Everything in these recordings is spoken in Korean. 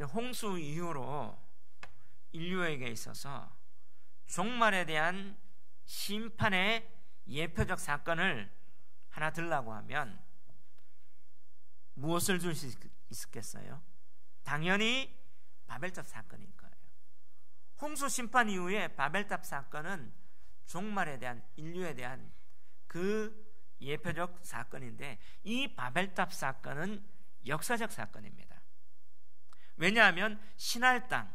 홍수 이후로 인류에게 있어서 종말에 대한 심판의 예표적 사건을 하나 들라고 하면 무엇을 줄 수 있겠어요? 당연히 바벨탑 사건일 거예요. 홍수 심판 이후에 바벨탑 사건은 종말에 대한, 인류에 대한 그 예표적 사건인데, 이 바벨탑 사건은 역사적 사건입니다. 왜냐하면 신할 땅,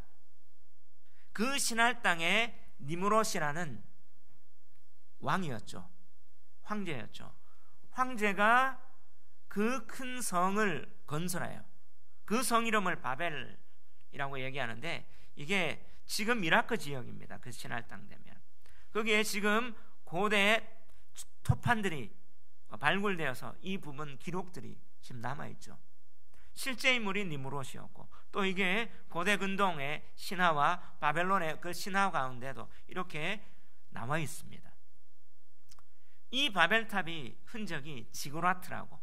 그 신할 땅에 니므롯이라는 왕이었죠. 황제였죠. 황제가 그 큰 성을 건설해요. 그 성 이름을 바벨이라고 얘기하는데, 이게 지금 이라크 지역입니다. 그 신할 땅 되면 거기에 지금 고대 토판들이 발굴되어서 이 부분 기록들이 지금 남아있죠. 실제 인물이 니므롯이었고, 또 이게 고대 근동의 신화와 바벨론의 그 신화 가운데도 이렇게 나와 있습니다. 이 바벨탑이 흔적이 지구라트라고,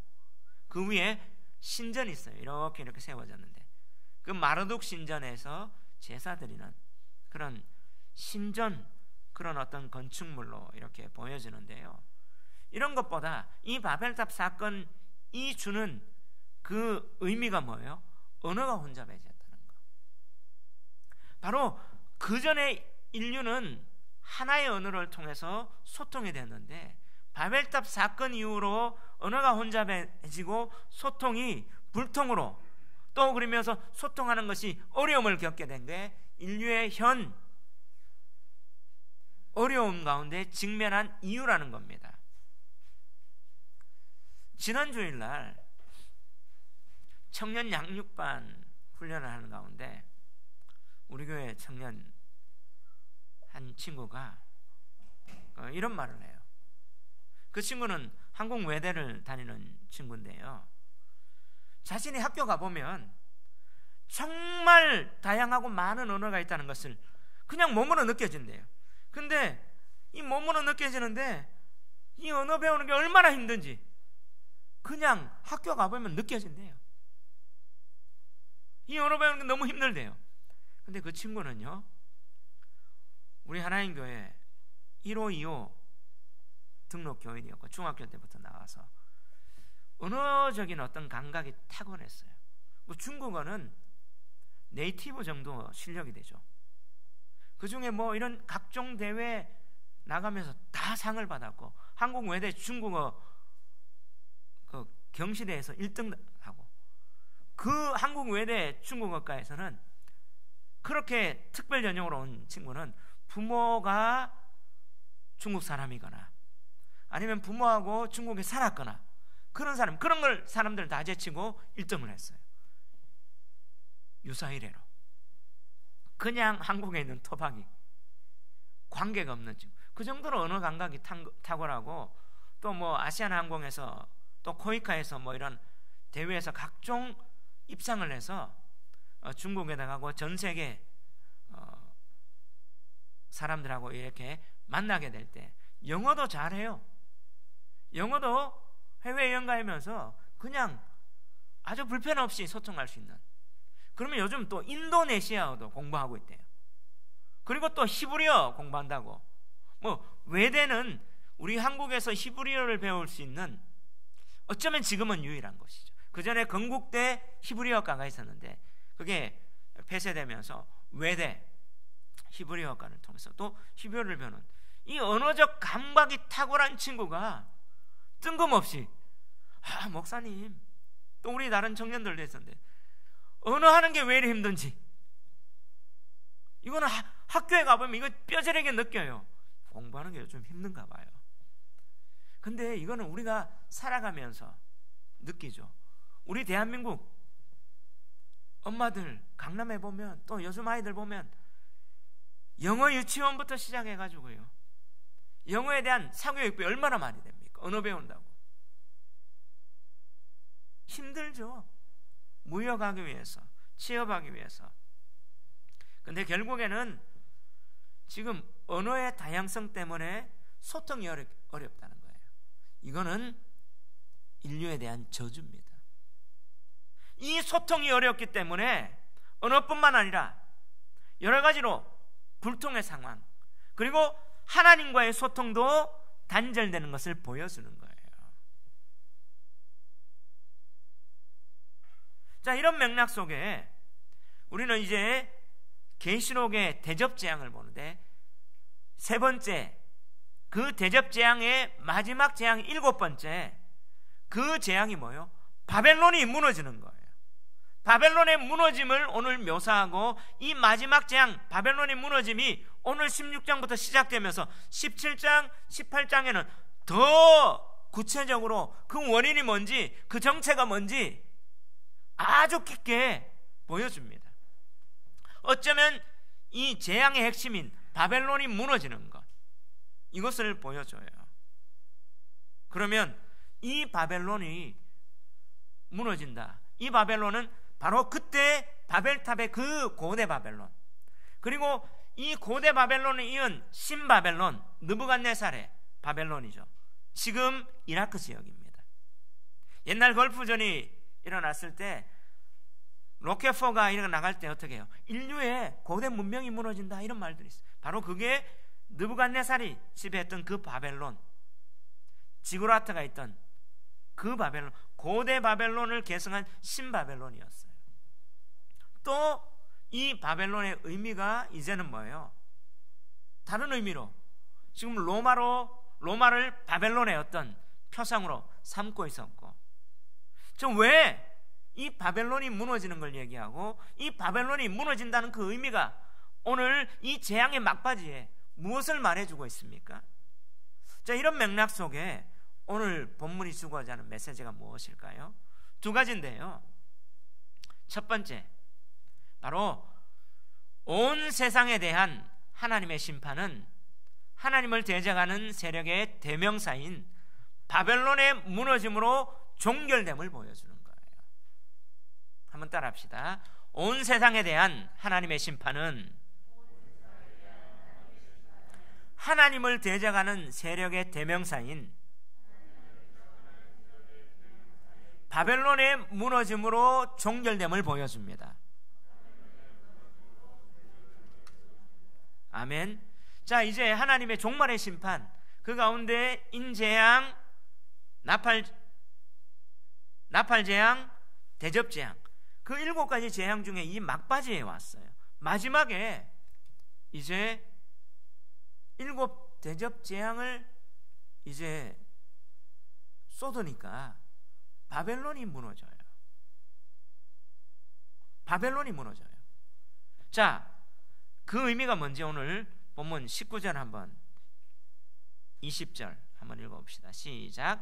그 위에 신전이 있어요. 이렇게 세워졌는데, 그 마르둑 신전에서 제사 드리는 그런 신전, 그런 어떤 건축물로 이렇게 보여지는데요, 이런 것보다 이 바벨탑 사건이 주는 그 의미가 뭐예요? 언어가 혼잡해졌다는 거. 바로 그 전에 인류는 하나의 언어를 통해서 소통이 됐는데, 바벨탑 사건 이후로 언어가 혼잡해지고 소통이 불통으로, 또 그러면서 소통하는 것이 어려움을 겪게 된 게 인류의 현 어려움 가운데 직면한 이유라는 겁니다. 지난 주일날 청년 양육반 훈련을 하는 가운데 우리 교회 청년 한 친구가 이런 말을 해요. 그 친구는 한국 외대를 다니는 친구인데요, 자신이 학교 가보면 정말 다양하고 많은 언어가 있다는 것을 그냥 몸으로 느껴진대요. 근데 이 몸으로 느껴지는데 이 언어 배우는 게 얼마나 힘든지 그냥 학교 가보면 느껴진대요. 이 언어 배우는 게 너무 힘들대요. 근데 그 친구는요, 우리 하나님교회 1호, 2호 등록 교인이었고 중학교 때부터 나와서 언어적인 어떤 감각이 타고났어요. 중국어는 네이티브 정도 실력이 되죠. 그 중에 뭐 이런 각종 대회 나가면서 다 상을 받았고, 한국 외대 중국어 그 경시대에서 1등 하고, 그 한국 외대 중국어과에서는 그렇게 특별 전형으로 온 친구는 부모가 중국 사람이거나 아니면 부모하고 중국에 살았거나 그런 사람, 그런 걸 사람들 다 제치고 1등을 했어요. 유사이래로. 그냥 한국에 있는 토박이, 관계가 없는 친구. 그 정도로 언어 감각이 탁월하고, 또 뭐 아시아나항공에서 또 코이카에서 뭐 이런 대회에서 각종 입상을 해서 중국에 나가고 전 세계 사람들하고 이렇게 만나게 될 때 영어도 잘해요. 영어도 해외여행 가면서 그냥 아주 불편 없이 소통할 수 있는. 그러면 요즘 또 인도네시아어도 공부하고 있대요. 그리고 또 히브리어 공부한다고. 뭐 외대는 우리 한국에서 히브리어를 배울 수 있는, 어쩌면 지금은 유일한 것이죠. 그 전에 건국대 히브리어과가 있었는데 그게 폐쇄되면서 외대 히브리어과를 통해서 또 히브리어를 배우는, 이 언어적 감각이 탁월한 친구가 뜬금없이 목사님, 또 우리 다른 청년들도 있었는데 언어 하는 게 왜 이리 힘든지, 이거는 학교에 가보면 이거 뼈저리게 느껴요. 공부하는 게 좀 힘든가 봐요. 근데 이거는 우리가 살아가면서 느끼죠. 우리 대한민국 엄마들 강남에 보면, 또 요즘 아이들 보면 영어 유치원부터 시작해가지고요, 영어에 대한 사교육비 얼마나 많이 됩니까? 언어 배운다고 힘들죠. 무역하기 위해서, 취업하기 위해서. 근데 결국에는 지금 언어의 다양성 때문에 소통이 어렵다는 거예요. 이거는 인류에 대한 저주입니다. 이 소통이 어렵기 때문에 언어뿐만 아니라 여러 가지로 불통의 상황, 그리고 하나님과의 소통도 단절되는 것을 보여주는 거예요. 자, 이런 맥락 속에 우리는 이제 계시록의 대접재앙을 보는데, 세 번째, 그 대접재앙의 마지막 재앙, 7번째, 그 재앙이 뭐예요? 바벨론이 무너지는 거예요. 바벨론의 무너짐을 오늘 묘사하고, 이 마지막 재앙 바벨론의 무너짐이 오늘 16장부터 시작되면서 17장, 18장에는 더 구체적으로 그 원인이 뭔지, 그 정체가 뭔지 아주 깊게 보여줍니다. 어쩌면 이 재앙의 핵심인 바벨론이 무너지는 것, 이것을 보여줘요. 그러면 이 바벨론이 무너진다. 이 바벨론은 바로 그때 바벨탑의 그 고대 바벨론, 그리고 이 고대 바벨론을 이은 신바벨론, 느부갓네살의 바벨론이죠. 지금 이라크 지역입니다. 옛날 걸프전이 일어났을 때 로켓포가 이렇게 나갈 때 어떻게 해요? 인류의 고대 문명이 무너진다, 이런 말들이 있어요. 바로 그게 느부갓네살이 지배했던 그 바벨론, 지구라트가 있던 그 바벨론, 고대 바벨론을 계승한 신바벨론이었어요. 또 이 바벨론의 의미가 이제는 뭐예요? 다른 의미로 지금 로마를 바벨론의 어떤 표상으로 삼고 있었고, 좀 왜 이 바벨론이 무너지는 걸 얘기하고, 이 바벨론이 무너진다는 그 의미가 오늘 이 재앙의 막바지에 무엇을 말해주고 있습니까? 자, 이런 맥락 속에 오늘 본문이 주고자 하는 메시지가 무엇일까요? 두 가지인데요. 첫 번째, 바로 온 세상에 대한 하나님의 심판은 하나님을 대적하는 세력의 대명사인 바벨론의 무너짐으로 종결됨을 보여주는 거예요. 한번 따라합시다. 온 세상에 대한 하나님의 심판은 하나님을 대적하는 세력의 대명사인 바벨론의 무너짐으로 종결됨을 보여줍니다. 아멘. 자, 이제 하나님의 종말의 심판, 그 가운데 인재앙, 나팔재앙, 대접재앙, 그 7가지 재앙 중에 이 막바지에 왔어요. 마지막에 이제 7 대접재앙을 이제 쏟으니까 바벨론이 무너져요. 바벨론이 무너져요. 자, 그 의미가 뭔지 오늘 본문 19절 한번, 20절 한번 읽어봅시다. 시작.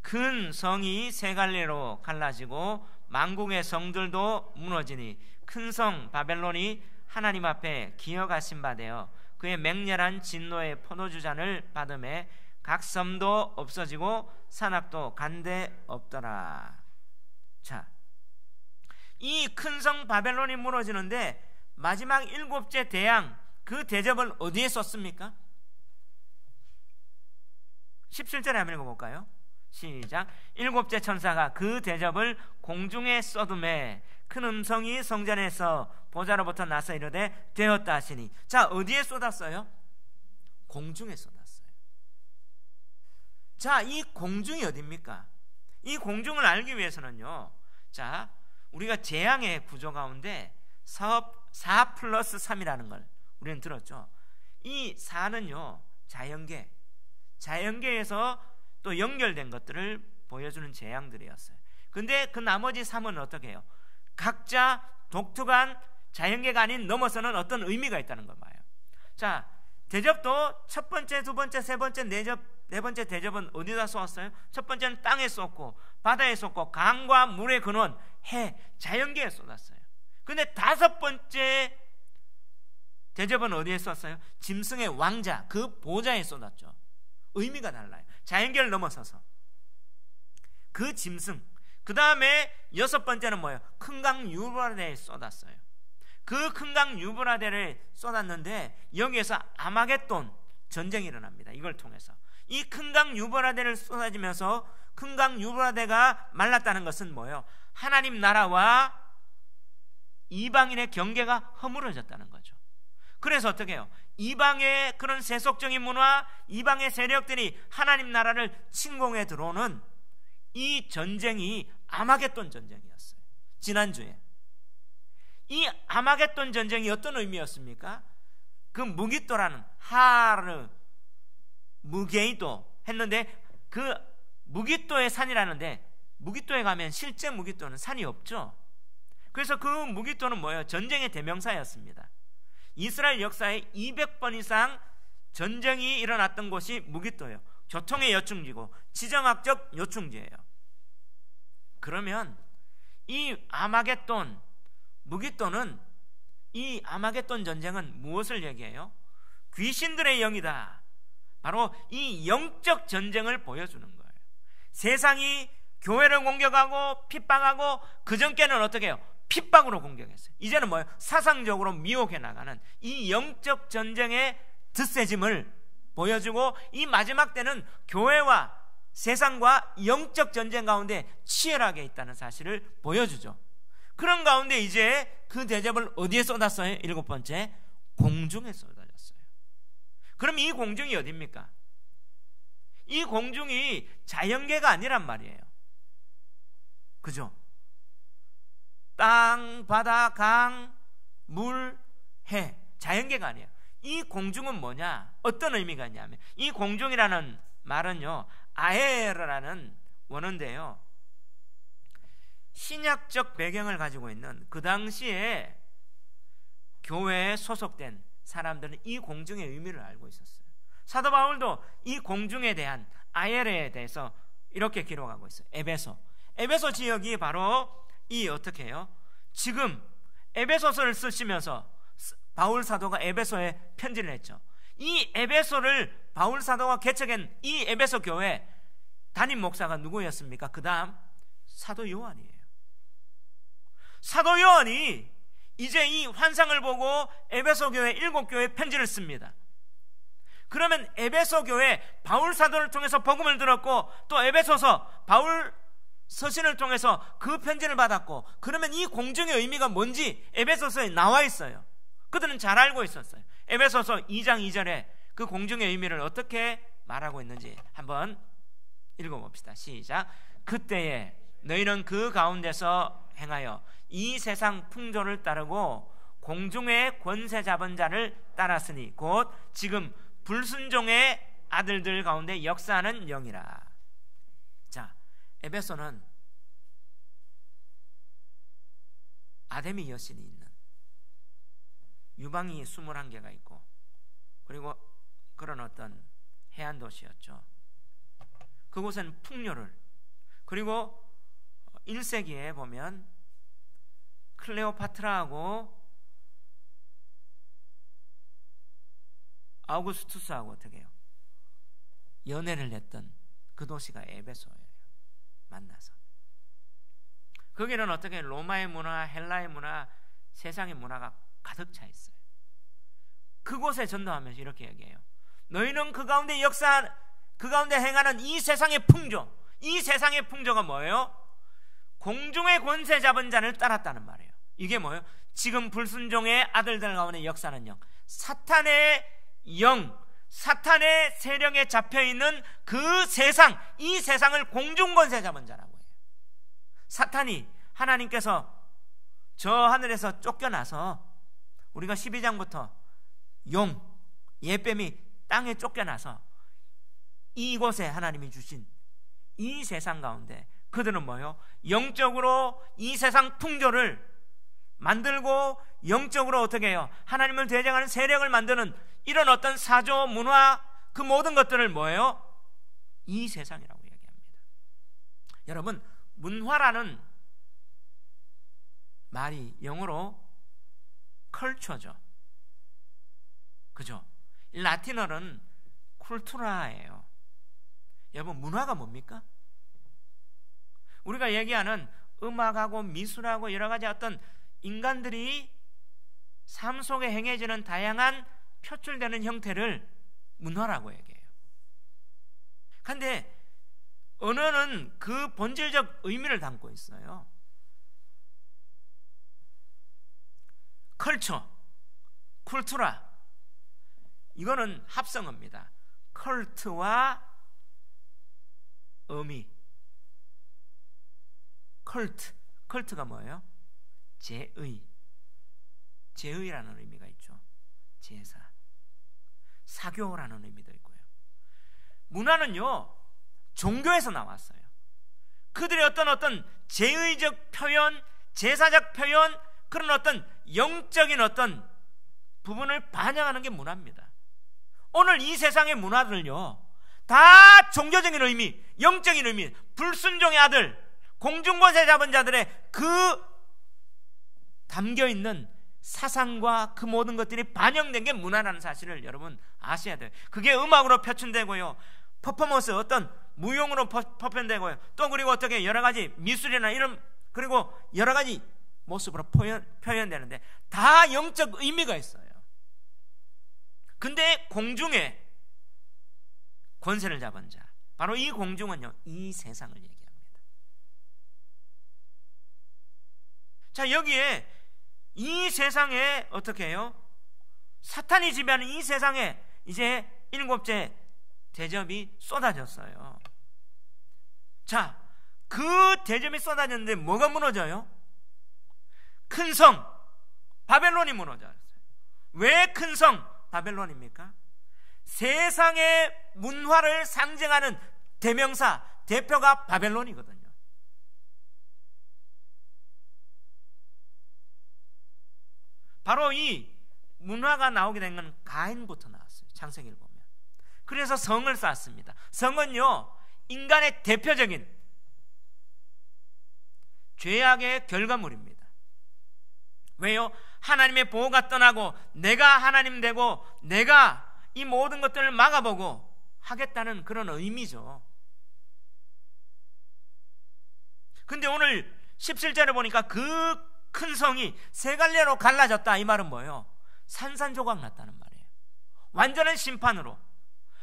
큰 성이 세 갈래로 갈라지고 만국의 성들도 무너지니 큰 성 바벨론이 하나님 앞에 기어가신 바 되어 그의 맹렬한 진노의 포도주잔을 받음에 각 섬도 없어지고 산악도 간데 없더라. 자, 이 큰 성 바벨론이 무너지는데 마지막 7째 대양, 그 대접을 어디에 썼습니까? 17절에 한번 읽어볼까요? 시작. 7째 천사가 그 대접을 공중에 쏟음에 큰 음성이 성전에서 보좌로부터 나서 이르되 되었다 하시니. 자, 어디에 쏟았어요? 공중에 쏟았어요. 자, 이 공중이 어디입니까? 이 공중을 알기 위해서는요, 자, 우리가 재앙의 구조 가운데 4+3이라는 걸 우리는 들었죠. 이 4는요 자연계에서 또 연결된 것들을 보여주는 재앙들이었어요. 근데 그 나머지 3은 어떻게 해요? 각자 독특한 자연계가 아닌 넘어서는 어떤 의미가 있다는 걸 봐요. 자, 대접도 첫 번째, 두 번째, 세 번째, 네 번째 대접은 어디다 쏘았어요? 첫 번째는 땅에 쏘고 바다에 쏘고 강과 물의 근원 해, 자연계에 쏟았어요. 근데 5번째 대접은 어디에 쏟았어요? 짐승의 왕자, 그 보좌에 쏟았죠. 의미가 달라요. 자연계를 넘어서서 그 짐승. 그 다음에 6번째는 뭐예요? 큰 강 유브라데에 쏟았어요. 그 큰 강 유브라데를 쏟았는데 여기에서 아마겟돈 전쟁이 일어납니다. 이걸 통해서 이 큰 강 유브라데를 쏟아지면서 큰 강 유브라데가 말랐다는 것은 뭐예요? 하나님 나라와 이방인의 경계가 허물어졌다는 거죠. 그래서 어떻게 해요? 이방의 그런 세속적인 문화, 이방의 세력들이 하나님 나라를 침공해 들어오는 이 전쟁이 아마겟돈 전쟁이었어요. 지난주에 이 아마겟돈 전쟁이 어떤 의미였습니까? 그 무기또라는 하르 무게이도 했는데, 그 무기또의 산이라는데, 무기또에 가면 실제 무기또는 산이 없죠. 그래서 그 무기또는 뭐예요? 전쟁의 대명사였습니다. 이스라엘 역사에 200번 이상 전쟁이 일어났던 곳이 무기또예요. 교통의 요충지고 지정학적 요충지예요. 그러면 이 아마겟돈 무기또는, 이 아마겟돈 전쟁은 무엇을 얘기해요? 귀신들의 영이다. 바로 이 영적 전쟁을 보여주는 거예요. 세상이 교회를 공격하고 핍박하고, 그전께는 어떻게 해요? 핍박으로 공격했어요. 이제는 뭐예요? 사상적으로 미혹해 나가는 이 영적 전쟁의 드세짐을 보여주고, 이 마지막 때는 교회와 세상과 영적 전쟁 가운데 치열하게 있다는 사실을 보여주죠. 그런 가운데 이제 그 대접을 어디에 쏟았어요? 7번째, 공중에 쏟아졌어요. 그럼 이 공중이 어디입니까? 이 공중이 자연계가 아니란 말이에요. 그죠? 땅, 바다, 강, 물, 해, 자연계가 아니에요. 이 공중은 뭐냐? 어떤 의미가 있냐면, 이 공중이라는 말은요, 아에르라는 원어인데요, 신약적 배경을 가지고 있는 그 당시에 교회에 소속된 사람들은 이 공중의 의미를 알고 있었어요. 사도 바울도 이 공중에 대한, 아에르에 대해서 이렇게 기록하고 있어요. 에베소 지역이 바로 이 어떻게 해요? 지금 에베소서를 쓰시면서 바울 사도가 에베소에 편지를 했죠. 이 에베소를 바울 사도가 개척한 이 에베소 교회 담임 목사가 누구였습니까? 그 다음 사도 요한이에요. 사도 요한이 이제 이 환상을 보고 에베소 교회 7교회에 편지를 씁니다. 그러면 에베소 교회 바울 사도를 통해서 복음을 들었고, 또 에베소서 바울 서신을 통해서 그 편지를 받았고, 그러면 이 공중의 의미가 뭔지 에베소서에 나와 있어요. 그들은 잘 알고 있었어요. 에베소서 2장 2절에 그 공중의 의미를 어떻게 말하고 있는지 한번 읽어봅시다. 시작. 그때에 너희는 그 가운데서 행하여 이 세상 풍조를 따르고 공중의 권세 잡은 자를 따랐으니 곧 지금 불순종의 아들들 가운데 역사하는 영이라. 자, 에베소는 아데미 여신이 있는, 유방이 21개가 있고, 그리고 그런 어떤 해안 도시였죠. 그곳은 풍요를, 그리고 1세기에 보면 클레오파트라하고 아우구스투스하고 어떻게 해요? 연애를 했던 그 도시가 에베소예요. 만나서 거기는 어떻게 로마의 문화, 헬라의 문화, 세상의 문화가 가득 차 있어요. 그곳에 전도하면서 이렇게 얘기해요. 너희는 그 가운데 그 가운데 행하는 이 세상의 풍조, 이 세상의 풍조가 뭐예요? 공중의 권세 잡은 자를 따랐다는 말이에요. 이게 뭐예요? 지금 불순종의 아들들 가운데 역사하는 영, 사탄의 영, 사탄의 세력에 잡혀있는 그 세상, 이 세상을 공중권세 잡은 자라고 해요. 사탄이, 하나님께서 저 하늘에서 쫓겨나서, 우리가 12장부터 용, 예뱀이 땅에 쫓겨나서 이곳에 하나님이 주신 이 세상 가운데 그들은 뭐예요? 영적으로 이 세상 풍조를 만들고, 영적으로 어떻게 해요? 하나님을 대적하는 세력을 만드는 이런 어떤 사조, 문화, 그 모든 것들을 뭐예요? 이 세상이라고 얘기합니다. 여러분, 문화라는 말이 영어로 컬처죠. 그죠? 라틴어는 쿨투라예요. 여러분, 문화가 뭡니까? 우리가 얘기하는 음악하고 미술하고 여러 가지 어떤 인간들이 삶 속에 행해지는 다양한 표출되는 형태를 문화라고 얘기해요. 그런데 언어는 그 본질적 의미를 담고 있어요. 컬처, 쿨투라, 이거는 합성어입니다. 컬트와 어미. 컬트가 뭐예요? 제의라는 의미가 있죠. 제사, 사교라는 의미도 있고요. 문화는요, 종교에서 나왔어요. 그들의 어떤 제의적 표현, 제사적 표현, 그런 어떤 영적인 어떤 부분을 반영하는 게 문화입니다. 오늘 이 세상의 문화들요, 다 종교적인 의미, 영적인 의미, 불순종의 아들, 공중권세 잡은 자들의 그 담겨있는 사상과 그 모든 것들이 반영된 게 문화라는 사실을 여러분 아셔야 돼요. 그게 음악으로 표현되고요, 퍼포먼스, 어떤 무용으로 표현되고요, 또 그리고 어떻게 여러 가지 미술이나 이런, 그리고 여러 가지 모습으로 표현되는데 다 영적 의미가 있어요. 근데 공중에 권세를 잡은 자, 바로 이 공중은요, 이 세상을 얘기합니다. 자, 여기에 이 세상에 어떻게 해요? 사탄이 지배하는 이 세상에 이제 7째 대접이 쏟아졌어요. 자, 그 대접이 쏟아졌는데 뭐가 무너져요? 큰 성 바벨론이 무너졌어요. 왜 큰 성 바벨론입니까? 세상의 문화를 상징하는 대명사, 대표가 바벨론이거든요. 바로 이 문화가 나오게 된 건 가인부터 나왔어요. 창세기를 보면. 그래서 성을 쌓았습니다. 성은요, 인간의 대표적인 죄악의 결과물입니다. 왜요? 하나님의 보호가 떠나고 내가 하나님 되고 내가 이 모든 것들을 막아보고 하겠다는 그런 의미죠. 근데 오늘 17절에 보니까 그 큰 성이 세 갈래로 갈라졌다, 이 말은 뭐예요? 산산조각 났다는 말이에요. 완전한 심판으로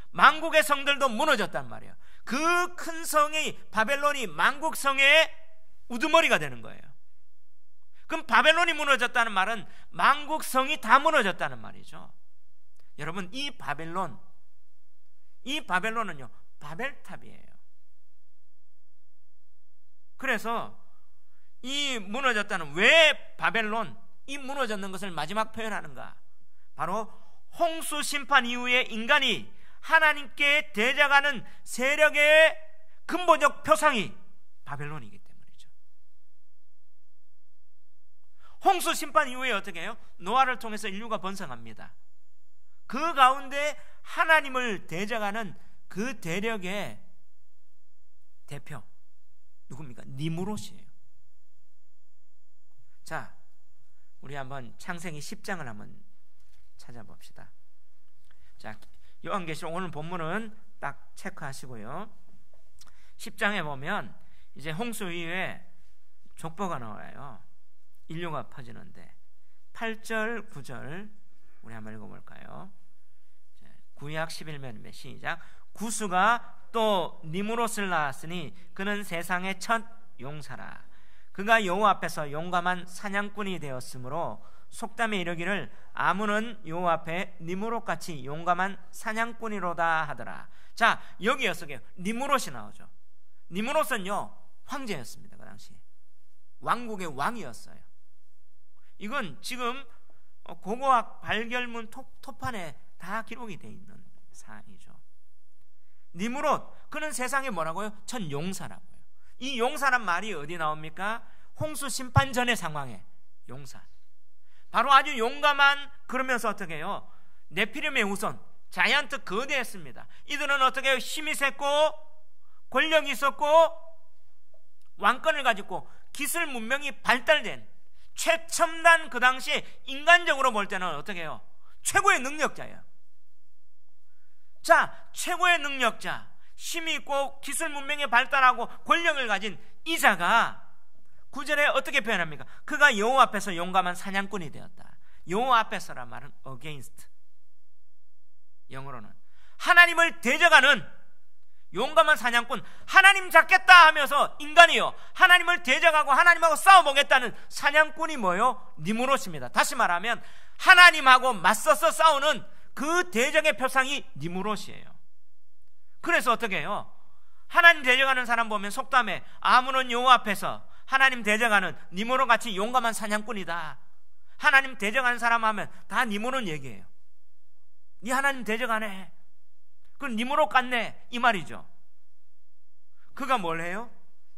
만국의 성들도 무너졌단 말이에요. 그 큰 성이, 바벨론이 만국 성의 우두머리가 되는 거예요. 그럼 바벨론이 무너졌다는 말은 만국 성이 다 무너졌다는 말이죠. 여러분, 이 바벨론은요, 바벨탑이에요. 그래서 이 무너졌다는, 왜 바벨론, 이 무너졌는 것을 마지막 표현하는가? 바로 홍수 심판 이후에 인간이 하나님께 대적하는 세력의 근본적 표상이 바벨론이기 때문이죠. 홍수 심판 이후에 어떻게 해요? 노아를 통해서 인류가 번성합니다. 그 가운데 하나님을 대적하는 그 대력의 대표 누굽니까? 니무롯이에요. 자, 우리 한번 창세기 10장을 한번 찾아봅시다. 자, 요한계시록 오늘 본문은 딱 체크하시고요. 10장에 보면 이제 홍수 이후에 족보가 나와요. 인류가 퍼지는데 8절 9절 우리 한번 읽어볼까요? 구약 11면입니다. 시작. 구스가 또 니무롯을 낳았으니 그는 세상의 첫 용사라. 그가 여호와 앞에서 용감한 사냥꾼이 되었으므로 속담에 이르기를 아문은 여호와 앞에 니무롯같이 용감한 사냥꾼이로다 하더라. 자, 여기에서 니무롯이 나오죠. 니무롯은요, 황제였습니다. 그 당시에 왕국의 왕이었어요. 이건 지금 고고학 발견문 토판에 다 기록이 되어 있는 사항이죠. 니무롯, 그는 세상에 뭐라고요? 첫 용사라고요. 이 용사란 말이 어디 나옵니까? 홍수 심판 전의 상황에 용사. 바로 아주 용감한, 그러면서 어떻게 해요? 네피림의 후손, 자이언트 거대했습니다. 이들은 어떻게 해요? 힘이 셌고 권력이 있었고 왕권을 가지고 기술 문명이 발달된 최첨단, 그 당시에 인간적으로 볼 때는 어떻게 해요? 최고의 능력자예요. 자, 최고의 능력자, 힘이 있고 기술 문명이 발달하고 권력을 가진 이 자가 9절에 어떻게 표현합니까? 그가 여호와 앞에서 용감한 사냥꾼이 되었다. 여호와 앞에서란 말은 against, 영어로는 하나님을 대적하는 용감한 사냥꾼, 하나님 잡겠다 하면서 인간이요 하나님을 대적하고 하나님하고 싸워보겠다는 사냥꾼이 뭐요? 니무롯입니다. 다시 말하면 하나님하고 맞서서 싸우는 그 대적의 표상이 니무롯이에요. 그래서 어떻게 해요? 하나님 대적하는 사람 보면 속담에 아므론 여호와 앞에서 하나님 대적하는 니무롯 같이 용감한 사냥꾼이다. 하나님 대적하는 사람 하면 다 니무롯 얘기해요. 니 하나님 대적하네, 그건 니무롯 같네, 이 말이죠. 그가 뭘 해요?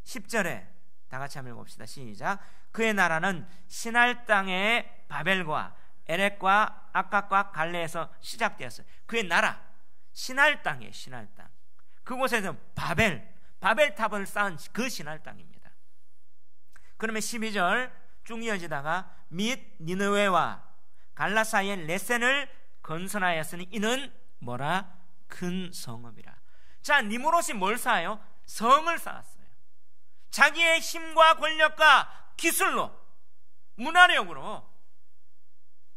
10절에 다 같이 한번 읽어봅시다. 시작. 그의 나라는 시날 땅의 바벨과 에렉과 아깝과 갈레에서 시작되었어요. 그의 나라 시날 땅이에요. 시날 땅. 그곳에서 바벨탑을 쌓은 그 시날 땅입니다. 그러면 12절 쭉 이어지다가 및 니느웨와 갈라 사이에 레센을 건설하였으니 이는 뭐라? 큰 성읍이라. 자, 니무롯이 뭘 쌓아요? 성을 쌓았어요. 자기의 힘과 권력과 기술로, 문화력으로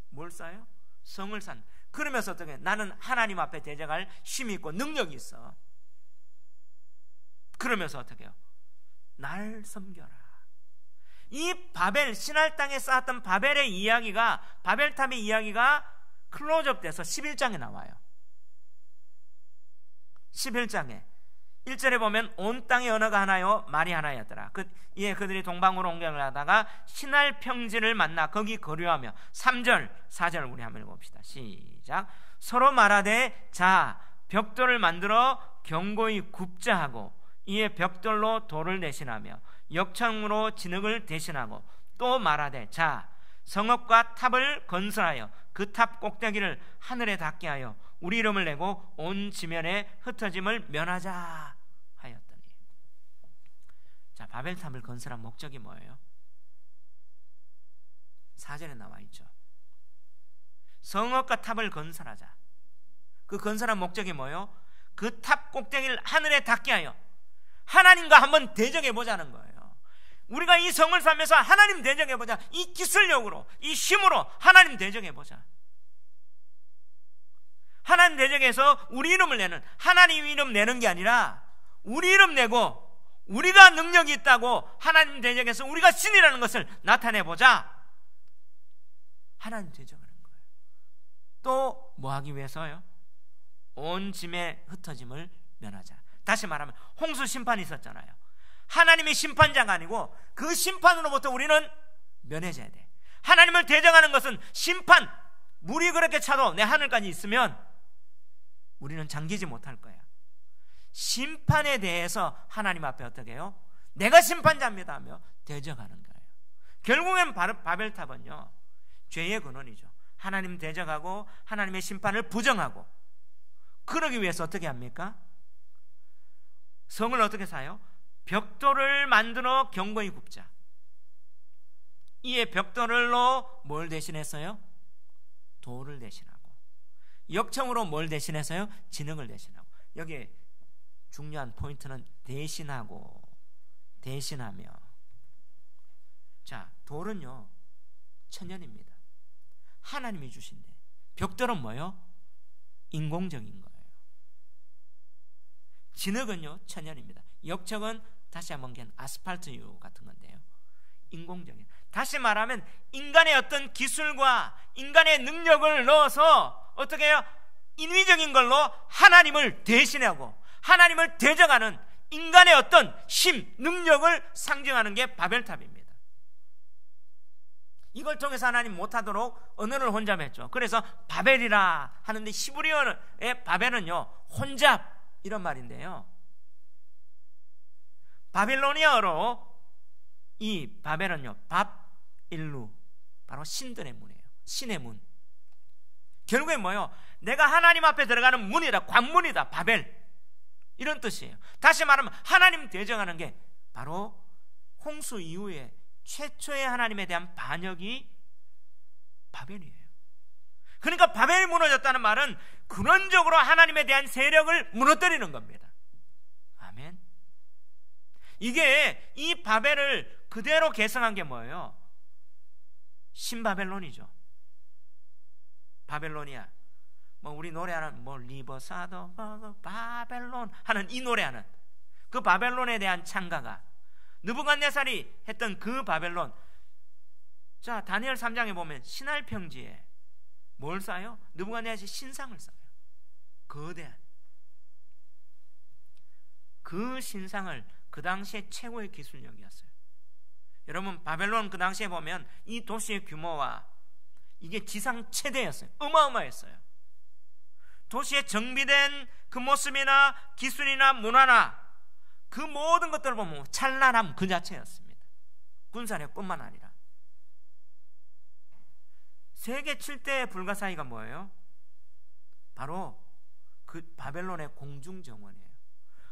뭘 쌓아요? 성을 쌓는. 그러면서 어떻게? 나는 하나님 앞에 대적할 힘이 있고 능력이 있어. 그러면서 어떻게 해요? 날 섬겨라. 이 바벨, 신할 땅에 쌓았던 바벨의 이야기가, 바벨탑의 이야기가 클로즈업 돼서 11장에 나와요. 11장에 1절에 보면 온 땅의 언어가 하나요 말이 하나였더라. 이에 그들이 동방으로 옮겨을 하다가 신할 평지를 만나 거기 거류하며 3절 4절 우리 한번 읽어봅시다. 시작. 서로 말하되 자 벽돌을 만들어 견고히 굽자 하고 이에 벽돌로 돌을 대신하며 역청으로 진흙을 대신하고 또 말하되 자 성읍과 탑을 건설하여 그 탑 꼭대기를 하늘에 닿게 하여 우리 이름을 내고 온 지면에 흩어짐을 면하자 하였더니. 자, 바벨탑을 건설한 목적이 뭐예요? 4절에 나와 있죠. 성읍과 탑을 건설하자. 그 건설한 목적이 뭐예요? 그 탑 꼭대기를 하늘에 닿게 하여 하나님과 한번 대적해 보자는 거예요. 우리가 이 성을 살면서 하나님 대적해 보자. 이 기술력으로, 이 힘으로 하나님 대적해 보자. 하나님 대적해서 우리 이름을 내는, 하나님 이름 내는 게 아니라 우리 이름 내고 우리가 능력이 있다고 하나님 대적해서 우리가 신이라는 것을 나타내보자. 하나님 대적하는 거예요. 또 뭐 하기 위해서요? 온 짐의 흩어짐을 면하자. 다시 말하면 홍수 심판이 있었잖아요. 하나님이 심판자가 아니고 그 심판으로부터 우리는 면해져야 돼. 하나님을 대적하는 것은 심판, 물이 그렇게 차도 내 하늘까지 있으면 우리는 잠기지 못할 거야. 심판에 대해서 하나님 앞에 어떻게 해요? 내가 심판자입니다 하며 대적하는 거예요. 결국엔 바벨탑은요 죄의 근원이죠. 하나님 대적하고 하나님의 심판을 부정하고, 그러기 위해서 어떻게 합니까? 성을 어떻게 쌓아요? 벽돌을 만들어 견고히 굽자. 이에 벽돌로 뭘 대신했어요? 돌을 대신하고, 역청으로 뭘 대신해서요? 진흙을 대신하고. 여기에 중요한 포인트는 대신하고 대신하며. 자, 돌은요 천연입니다. 하나님이 주신데, 벽돌은 뭐예요? 인공적인 거예요. 진흙은요 천연입니다. 역청은 다시 한번 아스팔트유 같은 건데요, 인공적인. 다시 말하면 인간의 어떤 기술과 인간의 능력을 넣어서 어떻게 해요? 인위적인 걸로 하나님을 대신하고 하나님을 대적하는 인간의 어떤 힘, 능력을 상징하는 게 바벨탑입니다. 이걸 통해서 하나님 못하도록 언어를 혼잡했죠. 그래서 바벨이라 하는데 히브리어의 바벨은요 혼잡 이런 말인데요, 바빌로니아어로 이 바벨은요 밥일루, 바로 신들의 문이에요. 신의 문. 결국에 뭐예요? 내가 하나님 앞에 들어가는 문이다, 관문이다, 바벨, 이런 뜻이에요. 다시 말하면 하나님 대적하는 게 바로 홍수 이후에 최초의 하나님에 대한 반역이 바벨이에요. 그러니까 바벨이 무너졌다는 말은 근원적으로 하나님에 대한 세력을 무너뜨리는 겁니다. 아멘. 이게 이 바벨을 그대로 계승한 게 뭐예요? 신바벨론이죠. 바벨로니아. 뭐 우리 노래하는 뭐 리버사도 바벨론 하는 이 노래하는 그 바벨론에 대한 찬가가 느부갓네살이 했던 그 바벨론. 자, 다니엘 3장에 보면 신할 평지에 뭘 쌓아요? 느부갓네살이 신상을 쌓아요. 거대한 그 신상을 그 당시에 최고의 기술력이었어요. 여러분, 바벨론 그 당시에 보면 이 도시의 규모와 이게 지상 최대였어요. 어마어마했어요. 도시에 정비된 그 모습이나 기술이나 문화나 그 모든 것들을 보면 찬란함 그 자체였습니다. 군사력뿐만 아니라. 세계 7대 불가사의가 뭐예요? 바로 그 바벨론의 공중정원이에요.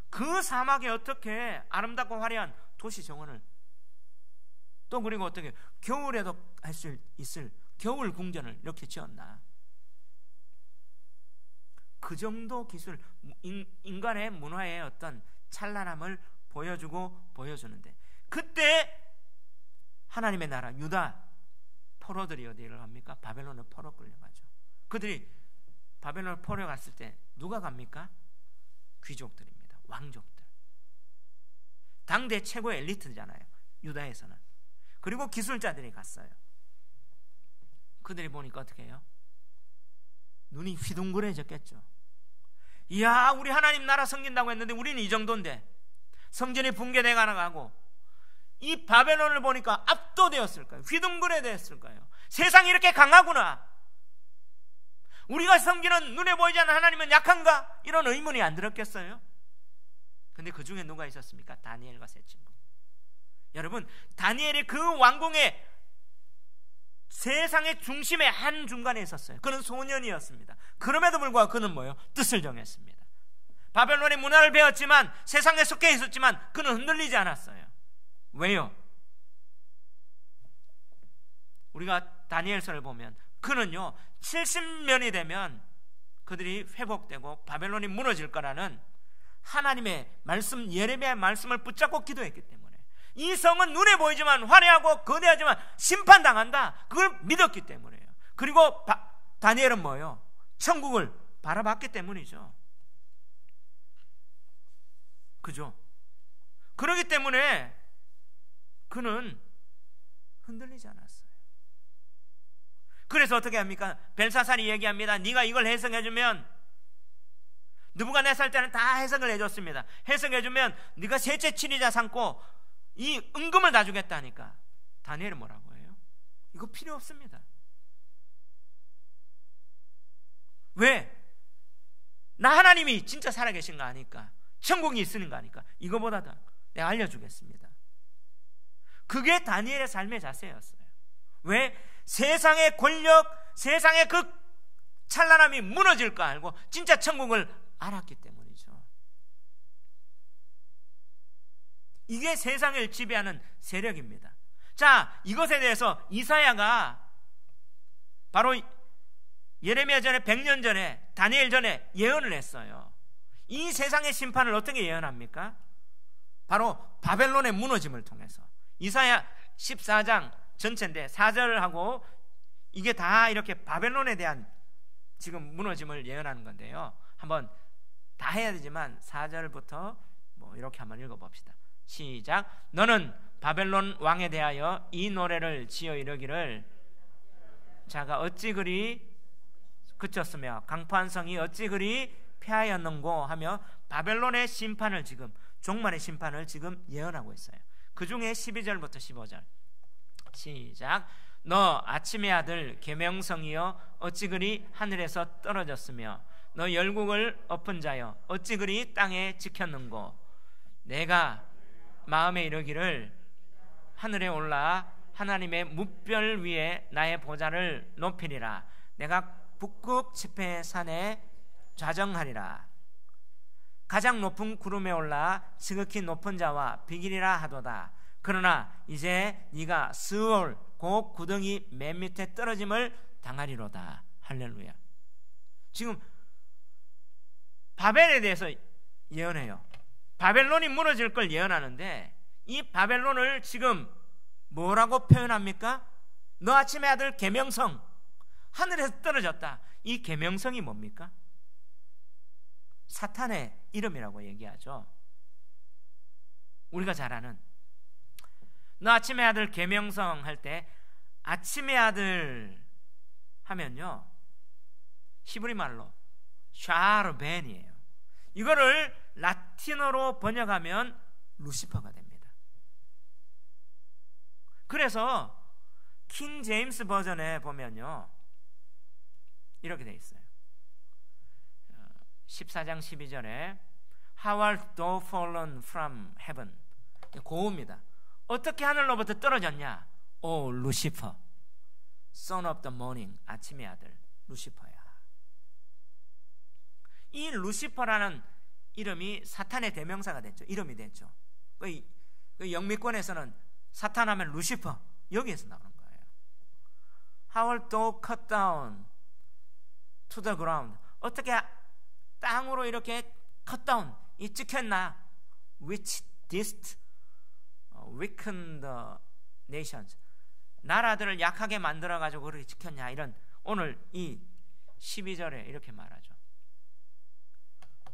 그 사막에 어떻게 아름답고 화려한 도시 정원을, 또 그리고 어떻게 겨울에도 할 수 있을 겨울 궁전을 이렇게 지었나. 그 정도 기술, 인간의 문화의 어떤 찬란함을 보여주고 보여주는데, 그때 하나님의 나라 유다 포로들이 어디를 갑니까? 바벨론을 포로 끌려가죠. 그들이 바벨론을 포로 갔을 때 누가 갑니까? 귀족들입니다. 왕족들. 당대 최고의 엘리트잖아요, 유다에서는. 그리고 기술자들이 갔어요. 그들이 보니까 어떻게 해요? 눈이 휘둥그레졌겠죠. 이야, 우리 하나님 나라 섬긴다고 했는데 우리는 이 정도인데, 성전이 붕괴돼 가고 이 바벨론을 보니까 압도되었을까요? 휘둥그레되었을까요? 세상이 이렇게 강하구나, 우리가 섬기는 눈에 보이지 않는 하나님은 약한가? 이런 의문이 안 들었겠어요? 근데 그 중에 누가 있었습니까? 다니엘과 세 친구. 여러분, 다니엘이 그 왕궁의 세상의 중심의 한 중간에 있었어요. 그는 소년이었습니다. 그럼에도 불구하고 그는 뭐예요? 뜻을 정했습니다. 바벨론의 문화를 배웠지만, 세상에 속해 있었지만 그는 흔들리지 않았어요. 왜요? 우리가 다니엘서를 보면 그는요 70년이 되면 그들이 회복되고 바벨론이 무너질 거라는 하나님의 말씀, 예레미야의 말씀을 붙잡고 기도했기 때문에, 이 성은 눈에 보이지만 화려하고 거대하지만 심판당한다, 그걸 믿었기 때문이에요. 그리고 다니엘은 뭐예요? 천국을 바라봤기 때문이죠. 그죠? 그렇기 때문에 그는 흔들리지 않았어요. 그래서 어떻게 합니까? 벨사살이 얘기합니다. 네가 이걸 해석해주면, 느부갓네살 때는 다 해석을 해줬습니다. 해석해주면 네가 셋째 친위자 삼고 이 은금을 다 주겠다니까. 다니엘은 뭐라고 해요? 이거 필요 없습니다. 왜? 나 하나님이 진짜 살아계신 거 아니까, 천국이 있으는 거 아니까 이거보다도 내가 알려주겠습니다. 그게 다니엘의 삶의 자세였어요. 왜? 세상의 권력, 세상의 그 찬란함이 무너질 거 알고 진짜 천국을 알았기 때문이죠. 이게 세상을 지배하는 세력입니다. 자, 이것에 대해서 이사야가 바로 예레미야 전에 100년 전에, 다니엘 전에 예언을 했어요. 이 세상의 심판을 어떻게 예언합니까? 바로 바벨론의 무너짐을 통해서. 이사야 14장 전체인데 4절하고 이게 다 이렇게 바벨론에 대한 지금 무너짐을 예언하는 건데요. 한번 다 해야 되지만 4절부터 뭐 이렇게 한번 읽어봅시다. 시작. 너는 바벨론 왕에 대하여 이 노래를 지어 이르기를, 자가 어찌 그리 그쳤으며 강포한 성이 어찌 그리 폐하였는고 하며 바벨론의 심판을, 지금 종말의 심판을 지금 예언하고 있어요. 그 중에 12절부터 15절 시작. 너 아침의 아들 계명성이여 어찌 그리 하늘에서 떨어졌으며 너 열국을 엎은 자여 어찌 그리 땅에 지켰는고, 내가 마음에 이르기를 하늘에 올라 하나님의 뭇별 위에 나의 보좌를 높이리라. 내가 북극 지폐의 산에 좌정하리라. 가장 높은 구름에 올라 지극히 높은 자와 비기리라 하도다. 그러나 이제 네가 스올 곧 구덩이 맨 밑에 떨어짐을 당하리로다. 할렐루야. 지금 바벨에 대해서 예언해요. 바벨론이 무너질 걸 예언하는데, 이 바벨론을 지금 뭐라고 표현합니까? 너 아침의 아들 계명성, 하늘에서 떨어졌다. 이 계명성이 뭡니까? 사탄의 이름이라고 얘기하죠. 우리가 잘 아는 너 아침의 아들 계명성 할 때 아침의 아들 하면요 히브리 말로 샤르벤이에요. 이거를 라틴어로 번역하면 루시퍼가 됩니다. 그래서 킹 제임스 버전에 보면요 이렇게 돼 있어요. 14장 12절에 How art thou fallen from heaven. 고우입니다. 어떻게 하늘로부터 떨어졌냐? 오 루시퍼, son of the morning. 아침의 아들 루시퍼야. 이 루시퍼라는 이름이 사탄의 대명사가 됐죠. 이름이 됐죠. 그 영미권에서는 사탄하면 루시퍼, 여기에서 나오는 거예요. How art thou cut down to the ground. 어떻게 땅으로 이렇게 cut down, 이 찍혔나? Which didst weaken the nations. 나라들을 약하게 만들어가지고 그렇게 찍혔냐? 이런, 오늘 이 12절에 이렇게 말하죠.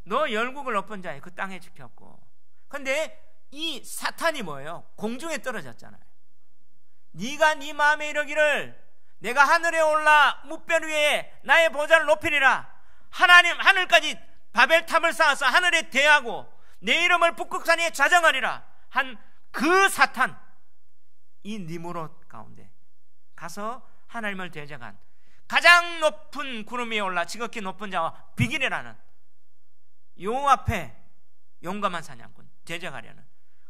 너 열국을 엎은 자에 그 땅에 찍혔고. 근데 이 사탄이 뭐예요? 공중에 떨어졌잖아요. 네가 네 마음에 이르기를 내가 하늘에 올라 무별 위에 나의 보좌를 높이리라. 하나님 하늘까지 바벨탑을 쌓아서 하늘에 대하고 내 이름을 북극산 위에 좌정하리라 한 그 사탄, 이 니무롯 가운데 가서 하나님을 대적한 가장 높은 구름 위에 올라 지극히 높은 자와 비길이라는 요 앞에 용감한 사냥꾼 대적하려는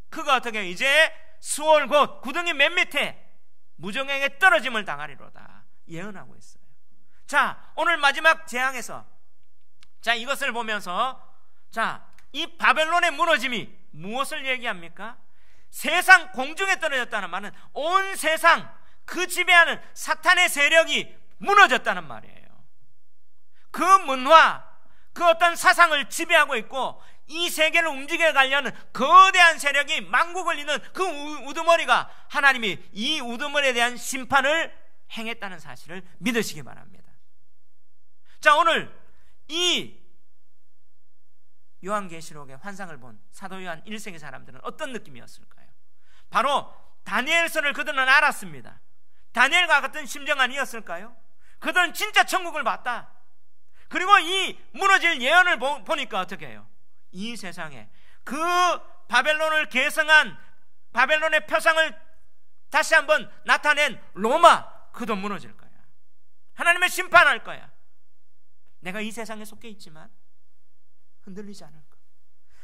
그가 어떻게 이제 수월 곧 구덩이 맨 밑에 무정에게 떨어짐을 당하리로다 예언하고 있어요. 자, 오늘 마지막 재앙에서 자, 이것을 보면서 자, 이 바벨론의 무너짐이 무엇을 얘기합니까? 세상 공중에 떨어졌다는 말은 온 세상 그 지배하는 사탄의 세력이 무너졌다는 말이에요. 그 문화, 그 어떤 사상을 지배하고 있고 이 세계를 움직여 가려는 거대한 세력이 만국을 잇는 그 우두머리가 하나님이 이 우두머리에 대한 심판을 행했다는 사실을 믿으시기 바랍니다. 자, 오늘 이 요한계시록의 환상을 본 사도 요한 1세기 사람들은 어떤 느낌이었을까요? 바로 다니엘서를 그들은 알았습니다. 다니엘과 같은 심정 아니었을까요? 그들은 진짜 천국을 봤다. 그리고 이 무너질 예언을 보니까 어떻게 해요? 이 세상에 그 바벨론을 계승한 바벨론의 표상을 다시 한번 나타낸 로마, 그도 무너질 거야. 하나님의 심판할 거야. 내가 이 세상에 속해 있지만 흔들리지 않을 거.